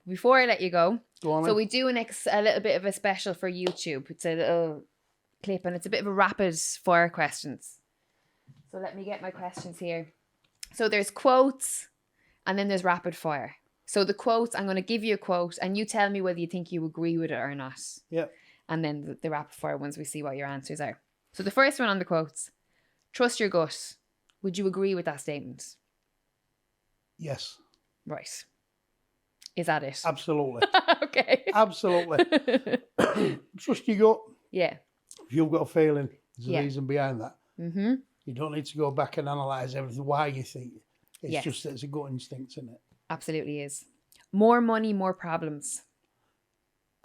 before I let you go, on so then. we do a little bit of a special for YouTube. It's a little clip and it's a bit of a rapid fire questions. So let me get my questions here. So there's quotes and then there's rapid fire. So the quotes, I'm going to give you a quote and you tell me whether you think you agree with it or not. Yeah. And then the rapid fire ones, we see what your answers are. So the first one on the quotes, trust your gut. Would you agree with that statement? Yes. Right. Is that it? Absolutely. Okay. Absolutely. Trust your gut. Yeah. If you've got a feeling, there's a Yeah. reason behind that. Mm-hmm. You don't need to go back and analyse everything, why you think. It's Yes. just that it's a gut instinct, isn't it? Absolutely is. More money, more problems.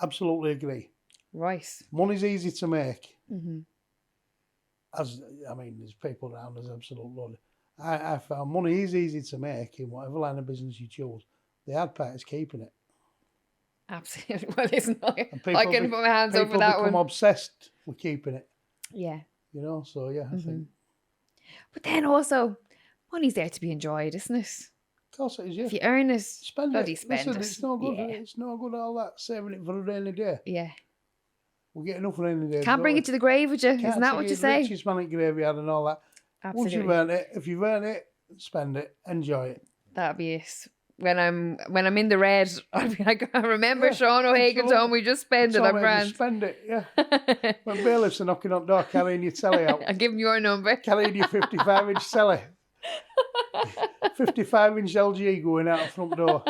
Absolutely agree. Right. Money's easy to make. Mm-hmm. There's people around us, absolute load. I found money is easy to make in whatever line of business you choose. The hard part is keeping it. Absolutely. Well, listen, I And can put my hands over that become one. obsessed with keeping it. Yeah. You know, so yeah, I think. But then also, money's there to be enjoyed, isn't it? Of course it is, yeah. If you earn it, Spend bloody it. spend Listen, it. it's no good. Yeah. It's no good all that saving it for a rainy day. Yeah. We get enough rainy days. Can't bring it to the grave with you. Isn't that what you say? Richest man in graveyard and all that. Absolutely. Once you've earned it, if you've earned it, spend it, enjoy it. That'd be it. When I'm in the red, I'll be like, I remember Sean O'Hagan's absolutely. home, we just spend it, I'm grand. Spend it, yeah. When bailiffs are knocking on the door, carrying your telly out. I'll give them your number. Carrying your 55-inch telly. 55-inch LG going out the front door.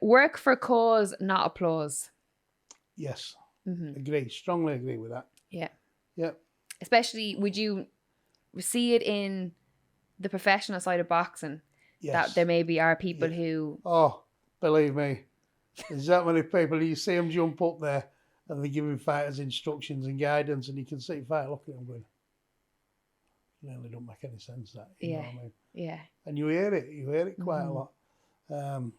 Work for cause, not applause. Yes. Mm-hmm. Agree. Strongly agree with that. Yeah. Yeah. Especially, would you see it in the professional side of boxing? Yes. That there maybe are people who... Oh, believe me. There's that many people, you see them jump up there and they're giving fighters instructions and guidance and you can see fight looking at them going, really don't make any sense that. You know what I mean? Yeah. And you hear it quite a lot. And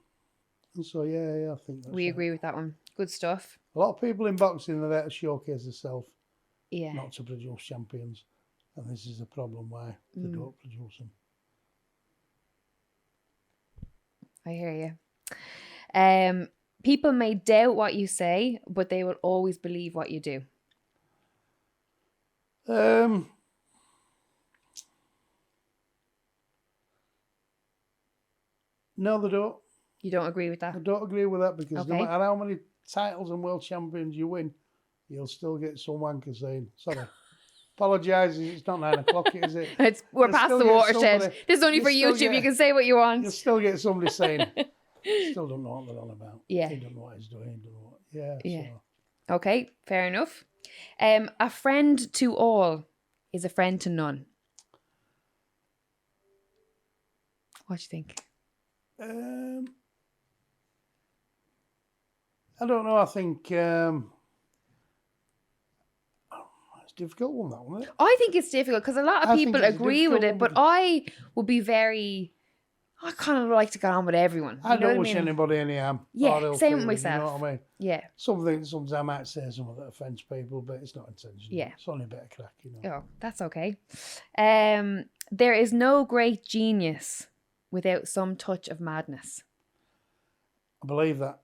so, yeah, I think that's We agree with that one. Good stuff. A lot of people in boxing are there to showcase themselves, Yeah. not to produce champions. And this is the problem why they don't produce them. I hear you. People may doubt what you say, but they will always believe what you do. No, they don't. You don't agree with that? I don't agree with that because no Okay. matter how many titles and world champions you win, you'll still get some wanker saying, sorry, apologise, it's not 9 o'clock, is it? We're You'll past still the get watershed. somebody- This is only you'll for still YouTube. get- You can say what you want. You'll still get somebody saying, still don't know what they're on about. Yeah. He don't know what he's doing. He don't know what. Yeah. Yeah. So. Okay, fair enough. A friend to all is a friend to none. What do you think? I don't know. I think it's a difficult one, that one, isn't it? I think it's difficult because a lot of I think people it's a agree with it, difficult but one. I would be very... I kind of like to get on with everyone. I You know don't what wish I mean? anybody any harm. Yeah, or ill same with feeling, myself. You know what I mean? Yeah. Sometimes I might say something that offends people, but it's not intentional. Yeah. It's only a bit of crack, you know. Oh, that's okay. There is no great genius without some touch of madness. I believe that.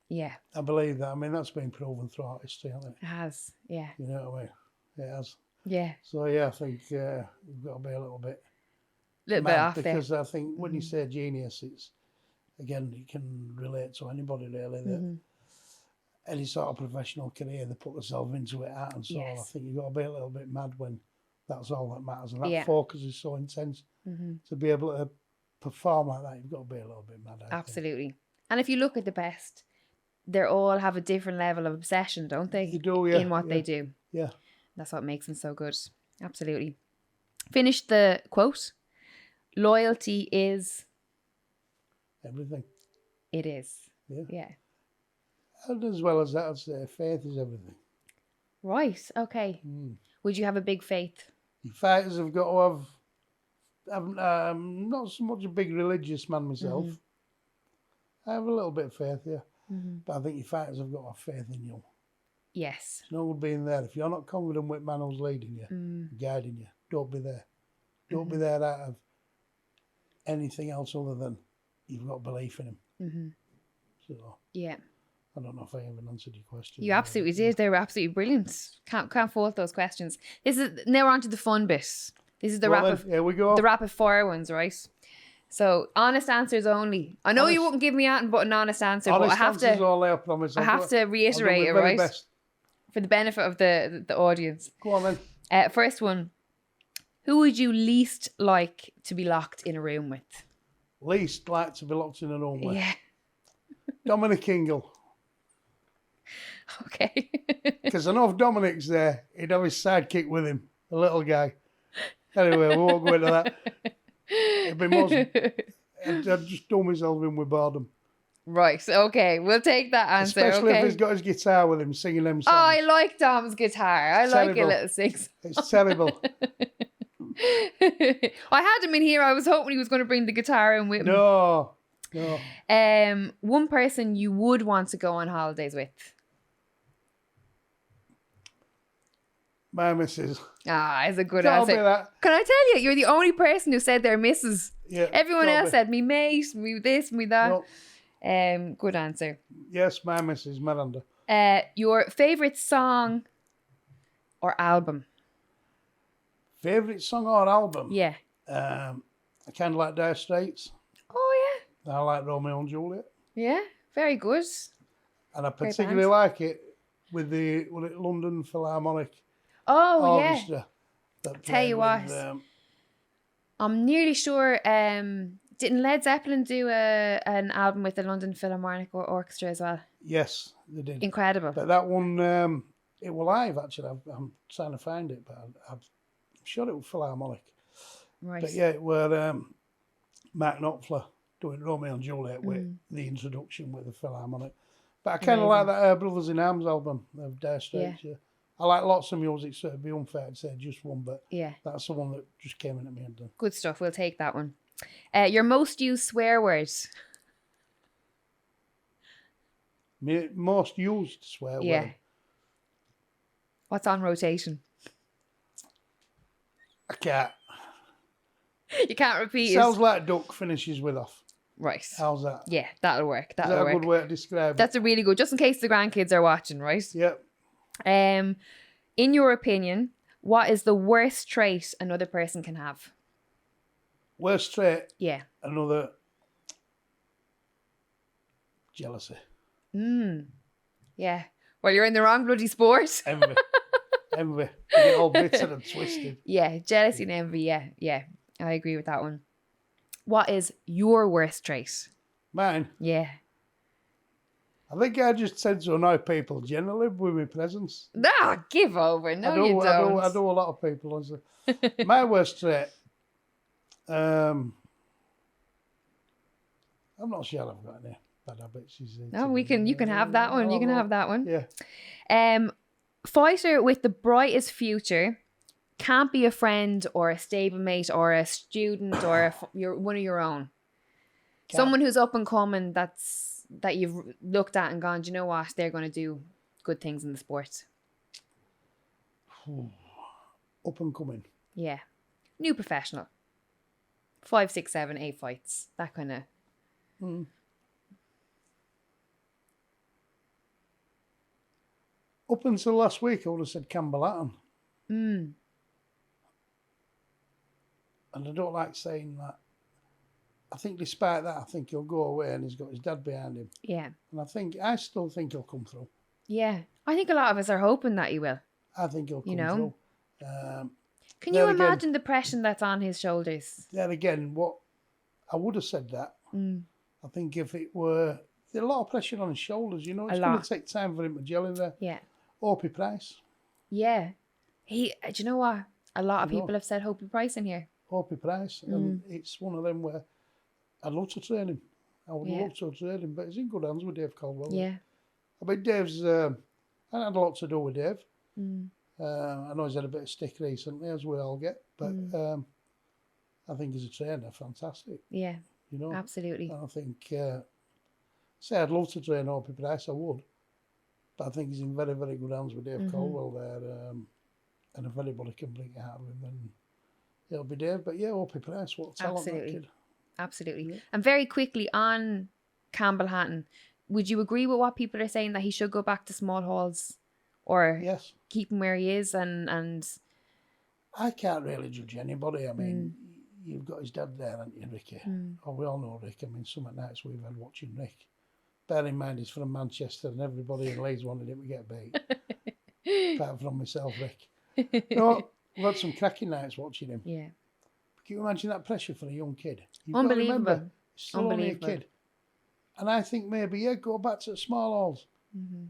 Yeah, I believe that. I mean, that's been proven throughout history, hasn't it? it has. Yeah. You know what I mean? It has. Yeah. So, yeah, I think we've got to be a little bit Little bit mad off there. because I think when you say genius, it's, again, you can relate to anybody, really. That any sort of professional career, they put themselves into it, heart and soul. Yes. I think you've got to be a little bit mad when that's all that matters. And that Yeah. focus is so intense. To be able to perform like that, you've got to be a little bit mad. I think. Absolutely. And if you look at the best, they all have a different level of obsession, don't they? You do, yeah. In what yeah, they do. Yeah. That's what makes them so good. Absolutely. Finish the quote. Loyalty is... Everything. It is. Yeah. Yeah. And as well as that, I'd say faith is everything. Right. Okay. Would you have a big faith? Your fighters have got to have I'm not so much a big religious man myself. I have a little bit of faith, yeah. But I think your fighters have got to have faith in you. Yes. It's no good being there. If you're not confident with man who's leading you, guiding you, don't be there. Don't be there out of anything else other than you've got belief in him. Mm-hmm. So Yeah. I don't know if I even answered your question. You absolutely did. They were absolutely brilliant. Can't fault those questions. This is now on to the fun bit. This is the Here we go. the rapid fire ones, right? So honest answers only. I know you wouldn't give me out but an honest answer, but I have to. All I promise. I have to reiterate it, right? Best. For the benefit of the audience. Go on then. First one. Who would you least like to be locked in a room with? Least like to be locked in a room with? Yeah. Dominic Ingle. Okay. Because I know if Dominic's there, he'd have his sidekick with him, a little guy. Anyway, we won't go into that. It'd be most. I'd just do myself in with boredom. Right, okay. We'll take that answer, Especially okay? if he's got his guitar with him, singing them songs. Oh, I like Dom's guitar. I like a little sings. It's terrible. I had him in here. I was hoping he was going to bring the guitar in with him. No. One person you would want to go on holidays with? My missus. Ah, is a good Can't answer. be that. Can I tell you, you're the only person who said their missus. Yeah, Everyone else said me mate, me this, me that. No. Good answer. Yes, my missus, Miranda. Your favourite song or album? Favourite song or album? Yeah. I kind of like Dire Straits. Oh, yeah. I like Romeo and Juliet. Yeah, very good. And I particularly like it with the London Philharmonic Orchestra. Tell you what, I'm nearly sure, didn't Led Zeppelin do an album with the London Philharmonic Orchestra as well? Yes, they did. Incredible. But that one, it was live actually. I'm trying to find it, but I'm sure it was Philharmonic. Right. But yeah, it were Mark Knopfler doing Romeo and Juliet with the introduction with the Philharmonic. But I kind of like that Brothers in Arms album of Dire Straits. Yeah. I like lots of music, so it'd be unfair to say just one, but that's the one that just came into me and done. Good stuff. We'll take that one. Your most used swear words? Most used swear word? Yeah. What's on rotation? I can't. You can't repeat it. Sounds like duck, finishes with off. Right. How's that? Yeah, that'll work. Is that a good way to describe it? That's a really good, just in case the grandkids are watching, right? Yep. In your opinion, what is the worst trait another person can have? Worst trait? Yeah. Another jealousy. Yeah. Well, you're in the wrong bloody sport. Envy. Envy. You get all bitter and twisted. Yeah, jealousy and envy. Yeah. I agree with that one. What is your worst trait? Mine? Yeah. I think I just tend to annoy people generally with my presence. Nah, give over. No, you don't. I do a lot of people. My worst trait, I'm not sure I've got any bad habits. No, you can have that one. You can have that one. Yeah. Fighter with the brightest future, can't be a friend or a stablemate or a student or one of your own. Someone who's up and coming that you've looked at and gone, do you know what? They're going to do good things in the sport. Up and coming. Yeah. New professional. 5, 6, 7, 8 fights. That kind of. Up until last week, I would have said Campbell Hatton. And I don't like saying that. I think despite that, I think he'll go away and he's got his dad behind him. Yeah. And I still think he'll come through. Yeah. I think a lot of us are hoping that he will. I think he'll come through. Can you imagine the pressure that's on his shoulders? Then again, what I would have said that. I think if it were, there's a lot of pressure on his shoulders, It's going to take time for him to gel in there. Yeah. Opie Price. Yeah. Do you know what? A lot of people have said Opie Price in here. Opie Price. And it's one of them where I'd love to train him. I would love to train him, but he's in good hands with Dave Caldwell. Yeah. I mean, Dave's, I had a lot to do with Dave. I know he's had a bit of stick recently, as we all get, but I think he's a trainer, fantastic. Yeah, absolutely. And I think, say I'd love to train Opie Price, I would, but I think he's in very, very good hands with Dave Caldwell there, and if anybody can bring it out of him, then it'll be Dave. But yeah, Opie Price, what talent that kid. Absolutely. Yeah. And very quickly on Campbell Hatton, would you agree with what people are saying that he should go back to small halls or Yes. keep him where he is? And I can't really judge anybody. I mean, you've got his dad there, haven't you, Ricky? Oh, we all know Rick. I mean, some nights we've had watching Rick. Bear in mind, he's from Manchester and everybody in Leeds wanted him to get beat. Apart from myself, Rick. No, we've had some cracking nights watching him. Yeah. Can you imagine that pressure for a young kid? You've Unbelievable. got to remember, he's still only a kid. And I think maybe, go back to the small halls. Mm-hmm.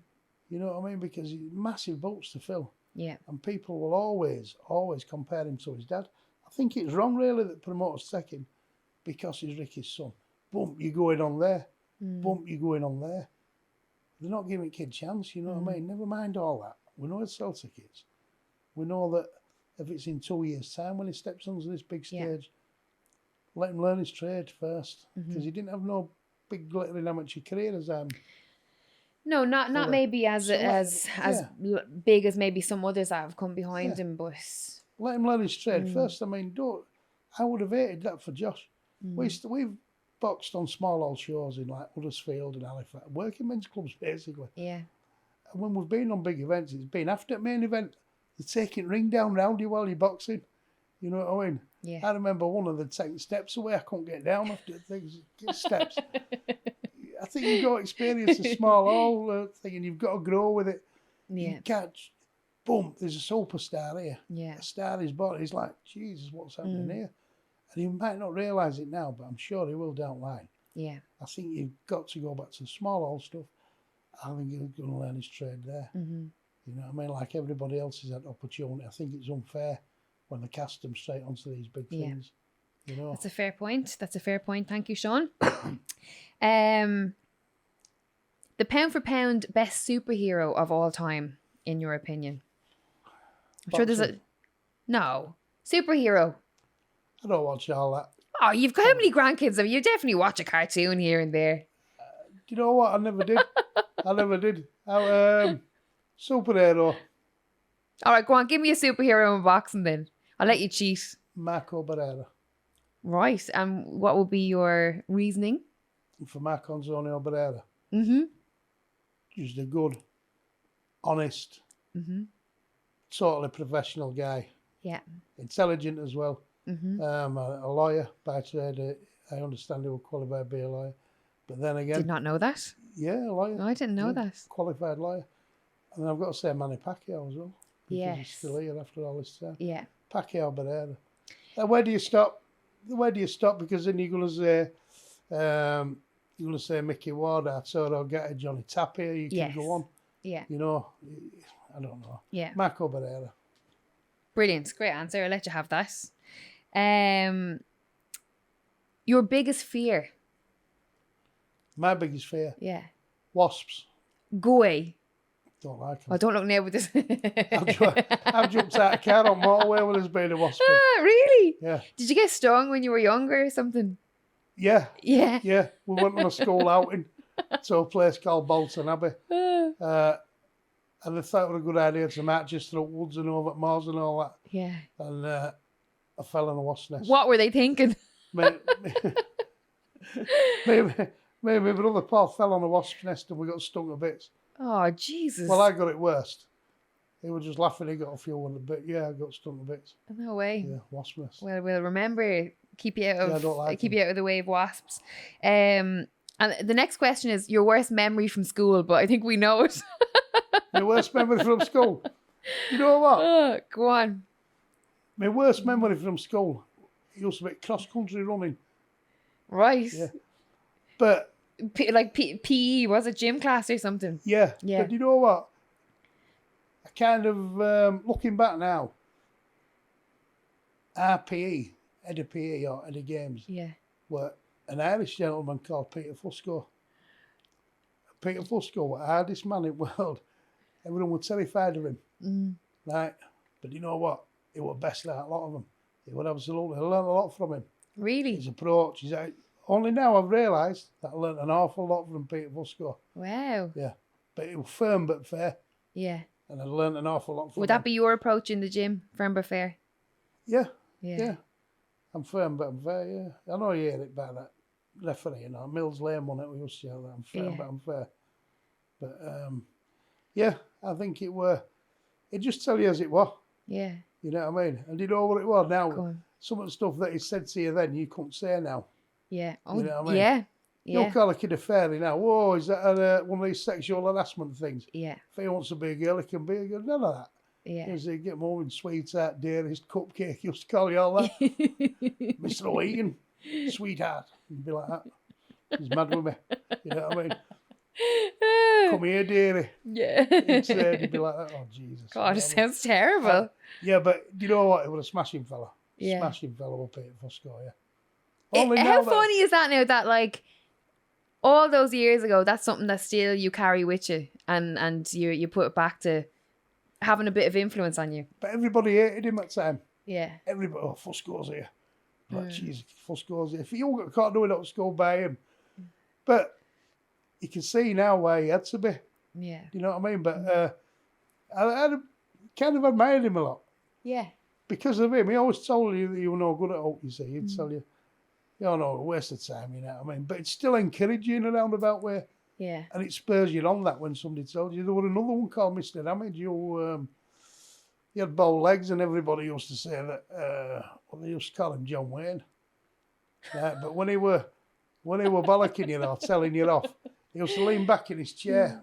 You know what I mean? Because he's massive boots to fill. Yeah. And people will always compare him to his dad. I think it's wrong, really, that promoters take him because he's Ricky's son. Boom, you're going on there. Boom, you're going on there. They're not giving kids a chance, you know what I mean? Never mind all that. We know it's sell tickets. We know that if it's in 2 years' time when he steps onto this big stage, let him learn his trade first. Because he didn't have no big glittering amateur career as No, not maybe as big as maybe some others that have come behind him, but let him learn his trade first. I mean, I would have hated that for Josh. We've boxed on small old shows in like Huddersfield and Halifax, working men's clubs basically. Yeah. And when we've been on big events, it's been after the main event. They're taking ring down round you while you're boxing. You know what I mean? Yeah. I remember one of them taking steps away. I couldn't get down after things. Steps. I think you've got to experience a small hall thing, and you've got to grow with it. Yeah. You can't. Boom! There's a superstar here. Yeah. A star is born. He's like, Jesus, what's happening here? And he might not realise it now, but I'm sure he will down the line. Yeah. I think you've got to go back to the small hall stuff. I think he's going to learn his trade there. Mm-hmm. You know what I mean? Like everybody else has had opportunity. I think it's unfair when they cast them straight onto these big things. You know? That's a fair point. Thank you, Sean. The pound for pound best superhero of all time, in your opinion? I'm sure there's no superhero. I don't watch all that. Oh, you've got how many grandkids have you? Definitely watch a cartoon here and there. Do you know what? I never did. Superhero. All right, go on. Give me a superhero in boxing then. I'll let you cheat. Marco Barrera. Right. And what will be your reasoning? For Marco Antonio Barrera. Mm-hmm. Just a good, honest, totally professional guy. Yeah. Intelligent as well. Mm-hmm. A lawyer by trade. I understand he was qualified to be a lawyer. But then again... Did not know that. Yeah, a lawyer. No, I didn't know that. Qualified lawyer. And then I've got to say Manny Pacquiao as well. Yes. He's still here after all this time. Yeah. Pacquiao Barrera. Where do you stop? Because then you're going to say Mickey Ward, Arturo Gatti, Johnny Tapia. You can go on. Yeah. You know, I don't know. Yeah. Marco Barrera. Brilliant. Great answer. I'll let you have that. Your biggest fear? My biggest fear? Yeah. Wasps. Go away. Don't like them. Oh, don't look now with this. I've jumped out of a car on motorway when there's been a wasp. Really? Yeah. Did you get stung when you were younger or something? Yeah. Yeah. Yeah. We went on a school outing to a place called Bolton Abbey. And I thought it was a good idea to march just through woods and over at moors and all that. Yeah. And I fell in a wasp nest. What were they thinking? Maybe my brother Paul fell on a wasp nest and we got stung a bit. Oh, Jesus. Well, I got it worst. He was just laughing. He got a few one, but yeah, I got stung a bit. No way. Yeah, wasp nest. Well, we'll remember. Keep you out of. Yeah, I don't like keep you out of the way of wasps. And the next question is your worst memory from school, but I think we know it. My worst memory from school. You know what? Oh, go on. My worst memory from school used to be cross country running. Right. Yeah. But PE, was it gym class or something? Yeah. Yeah. But you know what? I kind of, looking back now, our PE, head of PE or head of games, were an Irish gentleman called Peter Fusco. Peter Fusco was the hardest man in the world. Everyone was terrified of him. Right? But you know what? He was best at a lot of them. He would absolutely learn a lot from him. Really? His approach. Only now I've realised that I learned an awful lot from Peter Fusco. Wow. Yeah. But he was firm but fair. Yeah. And I learned an awful lot from him. Would that be your approach in the gym, firm but fair? Yeah. Yeah. I'm firm, but I'm fair, yeah. I know you hear it by that referee, you know, Mills Lane won it, we used to yell that I'm firm, Yeah. but I'm fair. But, yeah, I think it just tell you as it was, Yeah. you know what I mean? And you know what it was now, Go on. some of the stuff that he said to you then, you couldn't say now, Yeah. Oh, you know what I mean? yeah. You'll Yeah. call a kid a fairy now, whoa, is that one of these sexual harassment things? Yeah. If he wants to be a girl, he can be a girl, none of that. Yeah. Because they get him over in sweetheart, dearest, cupcake, he used to call you all that. Mr. O'Egan, sweetheart, and be like that. He's mad with me, you know what I mean? Come here, dearie. Yeah. He'd be like that. Oh, Jesus. God, you it know what I mean? sounds terrible. Yeah, but you know what? It was a smashing fella. Yeah. Smashing fella up here for score, yeah. Only How now funny is that now that, like, all those years ago, that's something that still you carry with you and you put it back to having a bit of influence on you. But everybody hated him at the time. Yeah. Everybody, oh, fuss goes here. Like, Jesus, fuss goes here. If you got caught doing it at school by him. But you can see now why he had to be. Yeah. You know what I mean? But I kind of admired him a lot. Yeah. Because of him. He always told you that you were no good at all, you see. He'd tell you, oh no, waste of time, you know what I mean? But it's still encouraging in a roundabout way. Yeah. And it spurs you on that when somebody tells you. There was another one called Mr. Damage. He had bow legs, and everybody used to say that, well, they used to call him John Wayne. Right? But when he were bollocking you or telling you off, he used to lean back in his chair.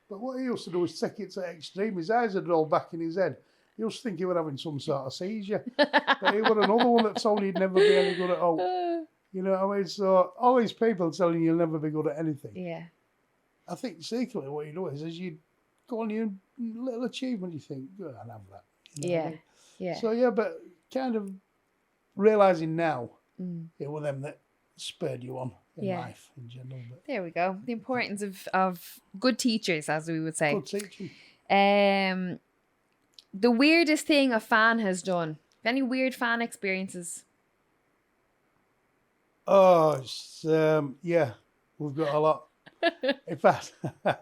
But what he used to do was take it to the extreme. His eyes would roll back in his head. He used to think he was having some sort of seizure. But he was another one that told you he'd never be any good at all. You know what I mean? So all these people telling you you'll never be good at anything. Yeah. I think secretly what you do is as you go on your little achievement, you think, good, I'll have that. You know what I mean? Yeah. So yeah, but kind of realising now, it were them that spurred you on in life in general. But There we go. The importance of good teachers, as we would say. good teaching. The weirdest thing a fan has done. Any weird fan experiences? Oh, it's, yeah, we've got a lot. In fact, one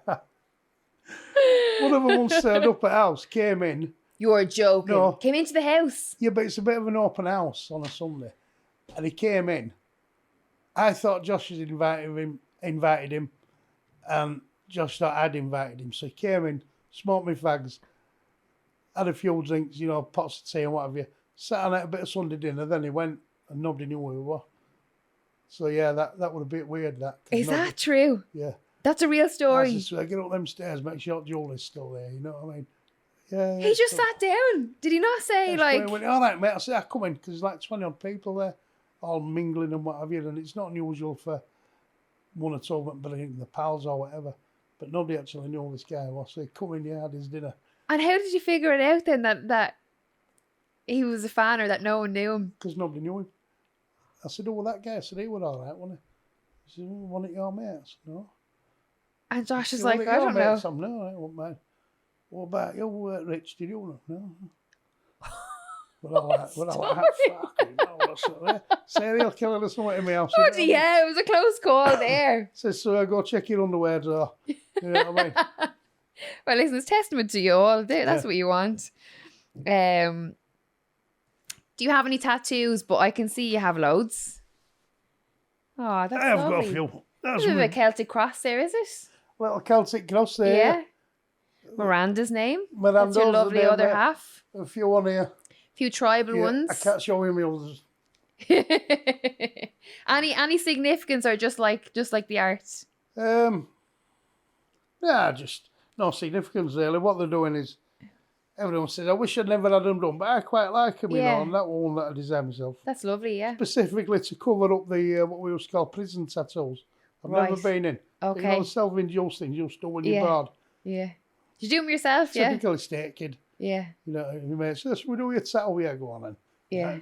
of them once turned up at house, came in. You're joking. No. Came into the house. Yeah, but it's a bit of an open house on a Sunday. And he came in. I thought Josh had invited him, and Josh thought I'd invited him. So he came in, smoked me fags, had a few drinks, you know, pots of tea and what have you. Sat on at a bit of Sunday dinner, then he went, and nobody knew who he was. So yeah, that was a bit weird. Is that true? Yeah. That's a real story. I just get up them stairs, make sure Julie's still there. You know what I mean? Yeah. He just sat down. Did he not say like? He went, all right, mate. I said, I come in because there's like 20 odd people there, all mingling and what have you, and it's not unusual for one or two of them bringing the pals or whatever. But nobody actually knew who this guy was. So he come in, had his dinner. And how did you figure it out then that he was a fan or that no one knew him? Because nobody knew him. I said, oh, well, that guy said he was all right, wasn't he? He said, well, one of your mates? No. And Josh is "One like, of I your don't know. mates?" I'm, no, I won't mind. What about you, Rich? Did you know? No. We're all like, fucking no, what's up there? Serial killer or something in my house. Oh, yeah, it was a close call there. Says, so go check your underwear drawer. You know what I mean? Well, listen, it's testament to you all. That's what you want. Do you have any tattoos? But I can see you have loads. Oh, that's I have lovely. got a few. That's There's a bit of me. a Celtic cross there, is it? Little Celtic cross there. Yeah. Miranda's name. Miranda's That's your the lovely name, other mate. half. A few on here. A few tribal Yeah, ones. I can't show you my others. Any significance or just like the art? Yeah, just no significance really. What they're doing is, everyone says, I wish I'd never had them done, but I quite like them, you Yeah. know, and that one that I designed myself. That's lovely, yeah. Specifically to cover up the, what we used to call prison tattoos. I've never Right. been in. Okay. You know, the self-induced things you do when you're Yeah. bored. Yeah. Did you do them yourself? Yeah. Typical estate kid. Yeah. You know, your mate says, we do your tattoo, yeah, go on then. Yeah.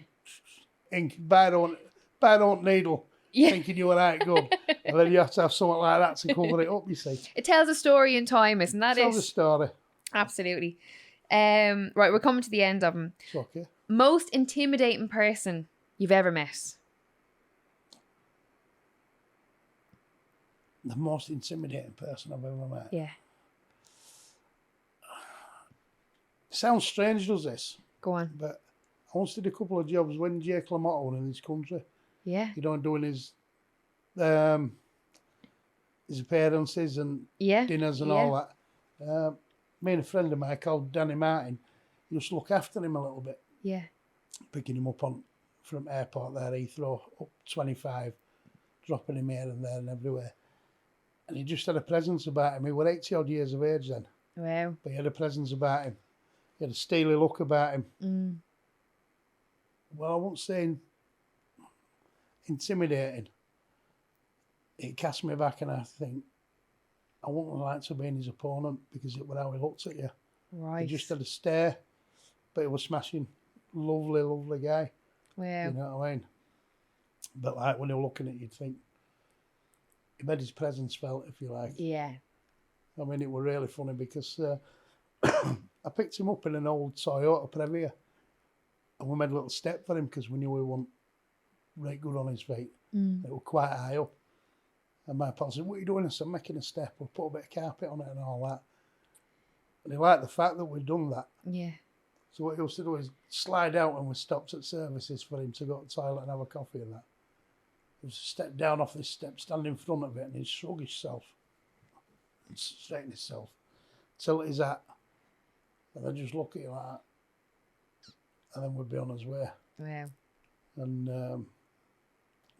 Ink, buy don't needle, Yeah. thinking you were right good. And then you have to have something like that to cover it up, you see. It tells a story in time, isn't that Tell it? the story. Absolutely. Right, we're coming to the end of them. It's okay. Most intimidating person you've ever met? The most intimidating person I've ever met. Yeah. Sounds strange, does this? Go on. But once did a couple of jobs when Jake LaMotta was in this country. Yeah. Doing his appearances and dinners and all that. Me and a friend of mine called Danny Martin used to look after him a little bit. Yeah. Picking him up from airport there, Heathrow, up 25, dropping him here and there and everywhere. And he just had a presence about him. He was 80 odd years of age then. Wow. But he had a presence about him. He had a steely look about him. Mm. Well, I won't say intimidating. It cast me back and I think, I wouldn't like to be his opponent because it was how he looked at you. Right. He just had a stare, but he was smashing. Lovely, lovely guy. Wow. You know what I mean? But like when you're looking at you, you'd think, he made his presence felt, if you like. Yeah. I mean, it was really funny because I picked him up in an old Toyota Previa and we made a little step for him because we knew he wasn't right good on his feet. Mm. It was quite high up. And my pal said, what are you doing? I said, making a step. We'll put a bit of carpet on it and all that. And he liked the fact that we'd done that. Yeah. So what he used to do is slide out when we stopped at services for him to go to the toilet and have a coffee and that. He was to step down off this step, stand in front of it, and he'd shrug himself and straighten himself, tilt his hat, and I'd just look at you like that. And then we'd be on his way. Wow. And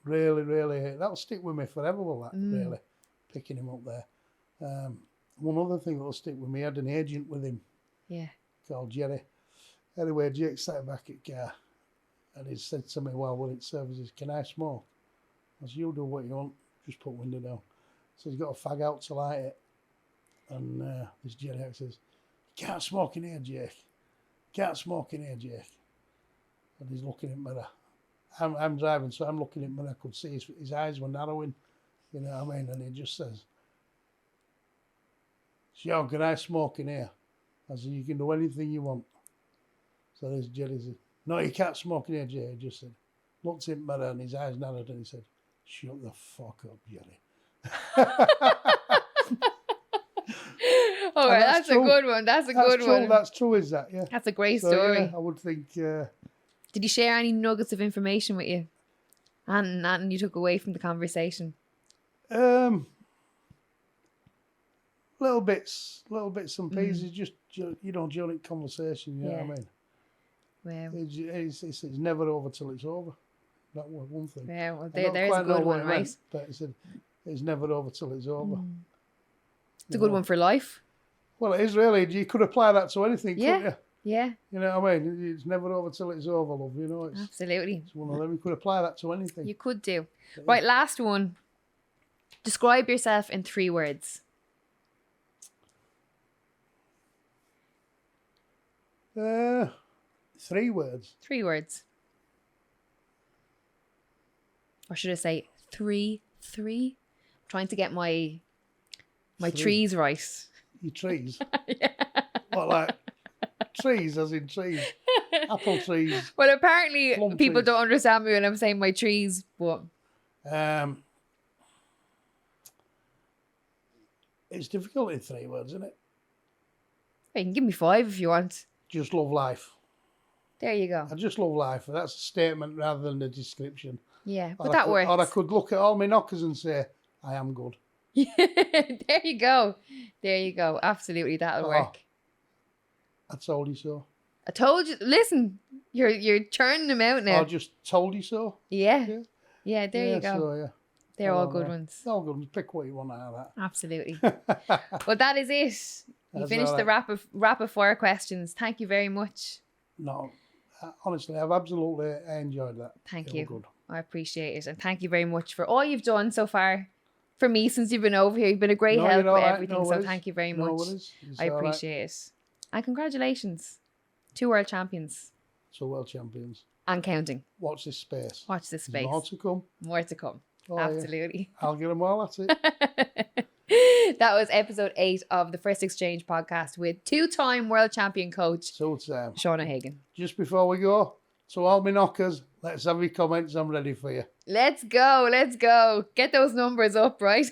really, really, that'll stick with me forever, will that, really, picking him up there. One other thing that'll stick with me, I had an agent with him. Yeah. Called Jerry. Anyway, Jake sat back at car and he said to me, well, when it services, can I smoke? I said, you do what you want, just put window down. So he's got a fag out to light it. And this Jerry says, you can't smoke in here, Jake. You can't smoke in here, Jake. And he's looking at me. I'm driving, so I'm looking at him and I could see his eyes were narrowing, you know what I mean? And he just says, Sean, can I smoke in here? I said, you can do anything you want. So this Jerry said, no, you can't smoke in here, Jerry. He just said, looked at me and his eyes narrowed and he said, shut the fuck up, Jerry. All right, that's a good one. That's a good one. That's true, is that? Yeah. That's a great story. Yeah, I would think. Did he share any nuggets of information with you? And nothing you took away from the conversation? Little bits and pieces, just, during conversation, you know what I mean? Wow. It's never over till it's over. That was one thing. Yeah, well, there's a good one, right? But he said, it's never over till it's over. It's a good one for life. Well, it is really. You could apply that to anything, couldn't you? Yeah. You know what I mean? It's never over till it's over, love. You know, Absolutely. It's one of them. You could apply that to anything. You could do. Right, last one. Describe yourself in 3 words. 3 words. 3 words. Or should I say 3? I'm trying to get my trees right. Your trees? Yeah. What, like trees as in trees? Apple trees? Well, apparently people trees. don't understand me when I'm saying my trees, but... It's difficult in 3 words, isn't it? You can give me 5 if you want. Just love life. There you go. I just love life. That's a statement rather than a description. Yeah, but that works. Or I could look at all my knockers and say, I am good. There you go. There you go. Absolutely, that'll work. I told you so. I told you. Listen, you're churning them out now. I just told you so. Yeah, there you go. So, They're all good ones. All good ones. Pick what you want out of that. Absolutely. Well, that is it. You finished the rapid fire questions. Thank you very much. No, honestly, I've absolutely enjoyed that. Thank you. you. Good. I appreciate it. And thank you very much for all you've done so far for me since you've been over here. You've been a great help with everything. So thank you very much. I appreciate it. And congratulations. 2 world champions. 2 world champions. And counting. Watch this space. Watch this space. There's more to come. More to come. Oh, absolutely. Yeah. I'll get them all, that's it. That was episode 8 of the First Exchange podcast with 2-time world champion coach Sean HAGAN. Just before we go, to all my knockers, let's have your comments. I'm ready for you. Let's go. Get those numbers up, right?